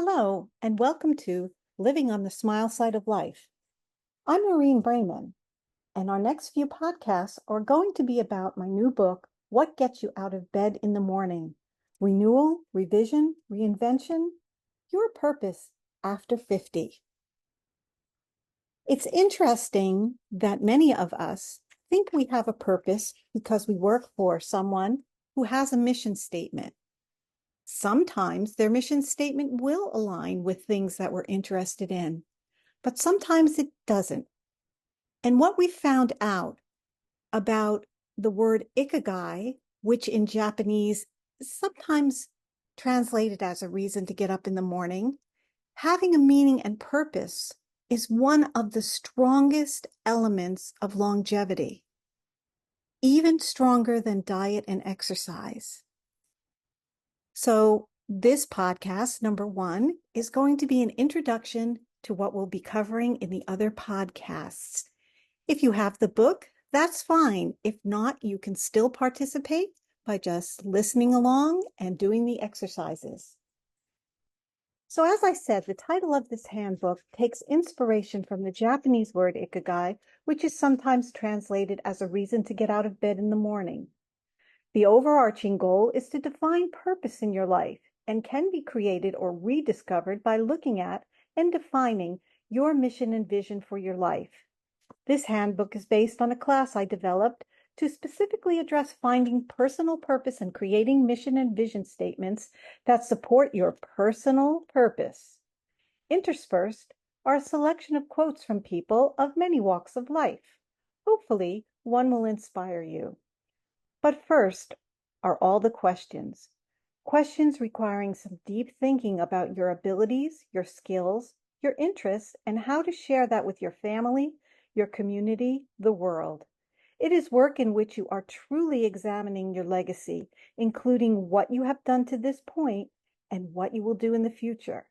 Hello, and welcome to Living on the Smile Side of Life. I'm Maureen Brayman, and our next few podcasts are going to be about my new book, What Gets You Out of Bed in the Morning? Renewal, Revision, Reinvention, Your Purpose After 50. It's interesting that many of us think we have a purpose because we work for someone who has a mission statement. Sometimes their mission statement will align with things that we're interested in, but sometimes it doesn't. And what we found out about the word ikigai, which in Japanese is sometimes translated as a reason to get up in the morning, having a meaning and purpose is one of the strongest elements of longevity, even stronger than diet and exercise. So this podcast, number one, is going to be an introduction to what we'll be covering in the other podcasts. If you have the book, that's fine. If not, you can still participate by just listening along and doing the exercises. So as I said, the title of this handbook takes inspiration from the Japanese word ikigai, which is sometimes translated as a reason to get out of bed in the morning. The overarching goal is to define purpose in your life and can be created or rediscovered by looking at and defining your mission and vision for your life. This handbook is based on a class I developed to specifically address finding personal purpose and creating mission and vision statements that support your personal purpose. Interspersed are a selection of quotes from people of many walks of life. Hopefully, one will inspire you. But first are all the questions. Questions requiring some deep thinking about your abilities, your skills, your interests, and how to share that with your family, your community, the world. It is work in which you are truly examining your legacy, including what you have done to this point and what you will do in the future.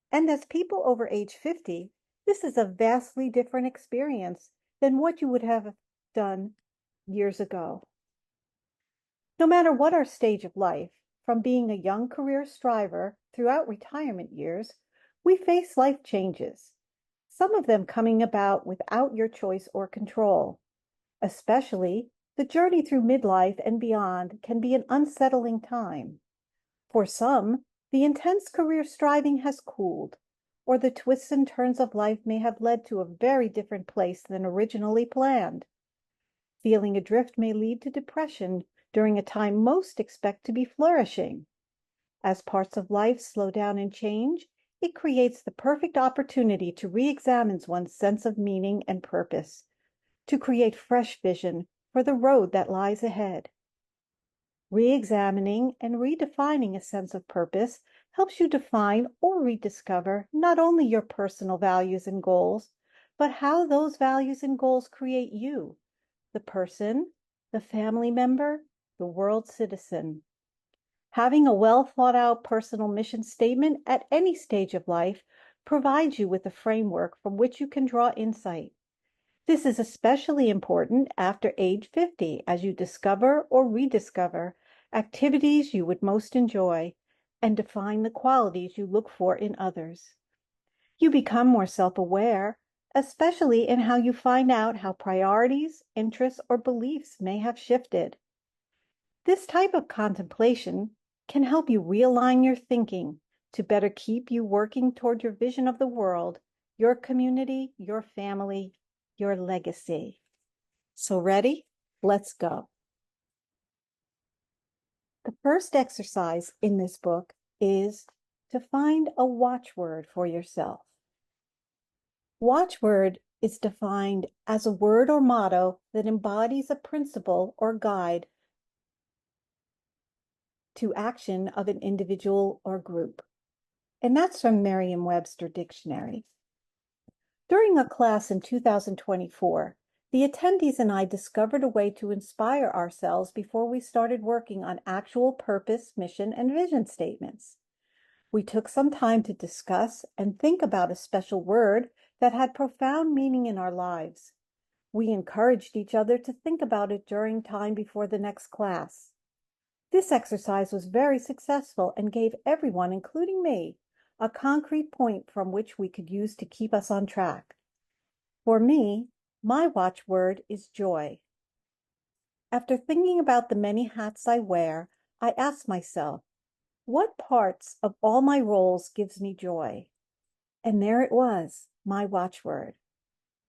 And as people over age 50, this is a vastly different experience than what you would have done years ago. No matter what our stage of life, from being a young career striver throughout retirement years, we face life changes, some of them coming about without your choice or control. Especially, the journey through midlife and beyond can be an unsettling time. For some, the intense career striving has cooled, or the twists and turns of life may have led to a very different place than originally planned. Feeling adrift may lead to depression during a time most expect to be flourishing. As parts of life slow down and change, it creates the perfect opportunity to re-examine one's sense of meaning and purpose, to create fresh vision for the road that lies ahead. Re-examining and redefining a sense of purpose helps you define or rediscover not only your personal values and goals, but how those values and goals create you, the person, the family member, the world citizen. Having a well thought out personal mission statement at any stage of life provides you with a framework from which you can draw insight. This is especially important after age 50 as you discover or rediscover activities you would most enjoy and define the qualities you look for in others. You become more self-aware, especially in how you find out how priorities, interests, or beliefs may have shifted. This type of contemplation can help you realign your thinking to better keep you working toward your vision of the world, your community, your family, your legacy. So ready? Let's go. The first exercise in this book is to find a watchword for yourself. Watchword is defined as a word or motto that embodies a principle or guide to action of an individual or group. And that's from Merriam-Webster Dictionary. During a class in 2024, the attendees and I discovered a way to inspire ourselves before we started working on actual purpose, mission, and vision statements. We took some time to discuss and think about a special word that had profound meaning in our lives. We encouraged each other to think about it during time before the next class. This exercise was very successful and gave everyone, including me, a concrete point from which we could use to keep us on track. For me, my watchword is joy. After thinking about the many hats I wear, I ask myself, what parts of all my roles gives me joy? And there it was, my watchword.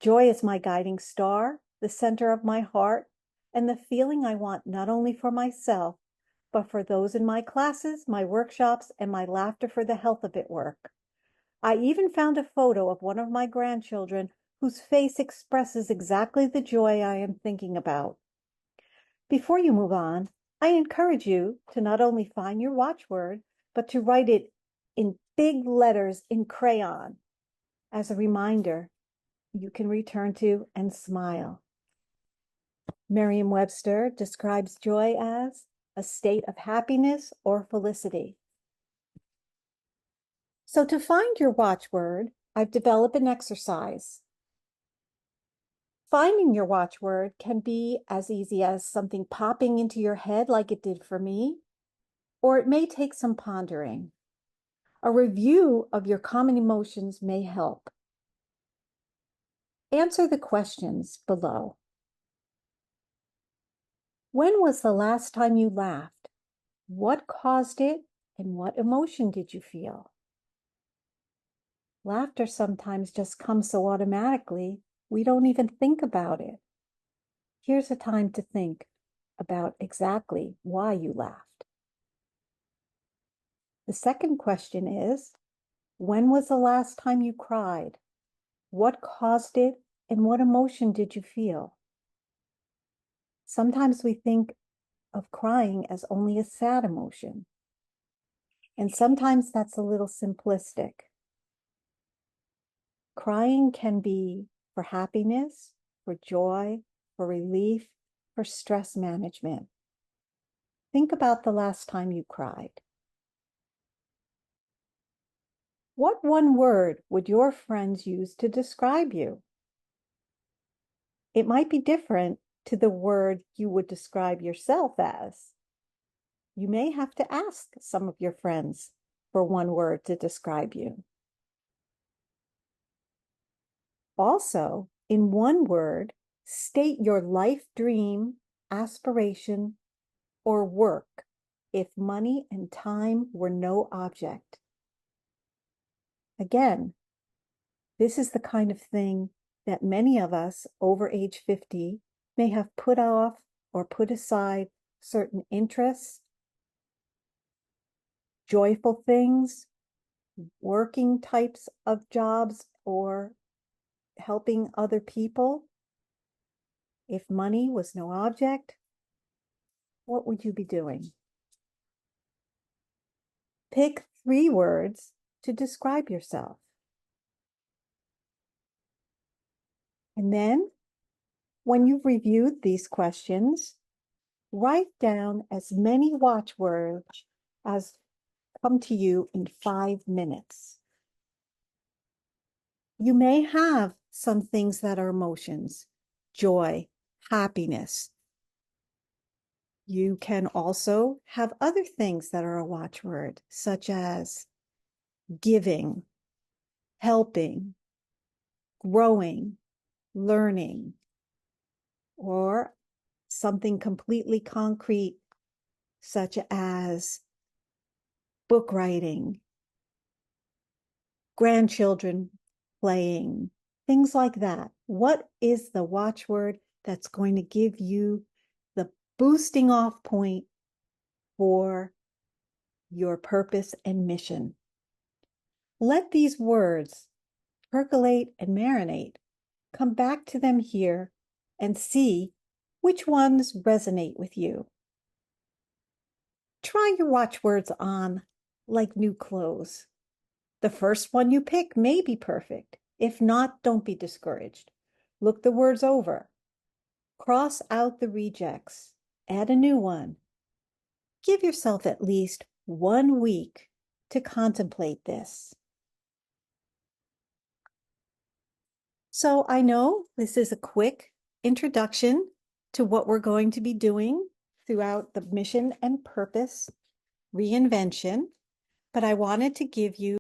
Joy is my guiding star, the center of my heart, and the feeling I want not only for myself, but for those in my classes, my workshops, and my laughter for the health of it work. I even found a photo of one of my grandchildren whose face expresses exactly the joy I am thinking about. Before you move on, I encourage you to not only find your watchword, but to write it in big letters in crayon as a reminder you can return to and smile. Merriam-Webster describes joy as a state of happiness or felicity. So to find your watchword, I've developed an exercise. Finding your watchword can be as easy as something popping into your head like it did for me, or it may take some pondering. A review of your common emotions may help. Answer the questions below. When was the last time you laughed? What caused it, and what emotion did you feel? Laughter sometimes just comes so automatically, we don't even think about it. Here's a time to think about exactly why you laughed. The second question is, when was the last time you cried? What caused it, and what emotion did you feel? Sometimes we think of crying as only a sad emotion, and sometimes that's a little simplistic. Crying can be for happiness, for joy, for relief, for stress management. Think about the last time you cried. What one word would your friends use to describe you? It might be different to the word you would describe yourself as. You may have to ask some of your friends for one word to describe you. Also, in one word, state your life dream, aspiration, or work if money and time were no object. Again, this is the kind of thing that many of us over age 50 may have put off or put aside certain interests, joyful things, working types of jobs, or helping other people. If money was no object, what would you be doing? Pick 3 words to describe yourself. And then, when you've reviewed these questions, write down as many watchwords as come to you in 5 minutes. You may have some things that are emotions, joy, happiness. You can also have other things that are a watchword, such as giving, helping, growing, learning, or something completely concrete, such as book writing, grandchildren playing, things like that. What is the watchword that's going to give you the boosting off point for your purpose and mission? Let these words percolate and marinate. Come back to them here and see which ones resonate with you. Try your watchwords on like new clothes. The first one you pick may be perfect. If not, don't be discouraged. Look the words over. Cross out the rejects. Add a new one. Give yourself at least 1 week to contemplate this. So I know this is a quick introduction to what we're going to be doing throughout the mission and purpose reinvention, but I wanted to give you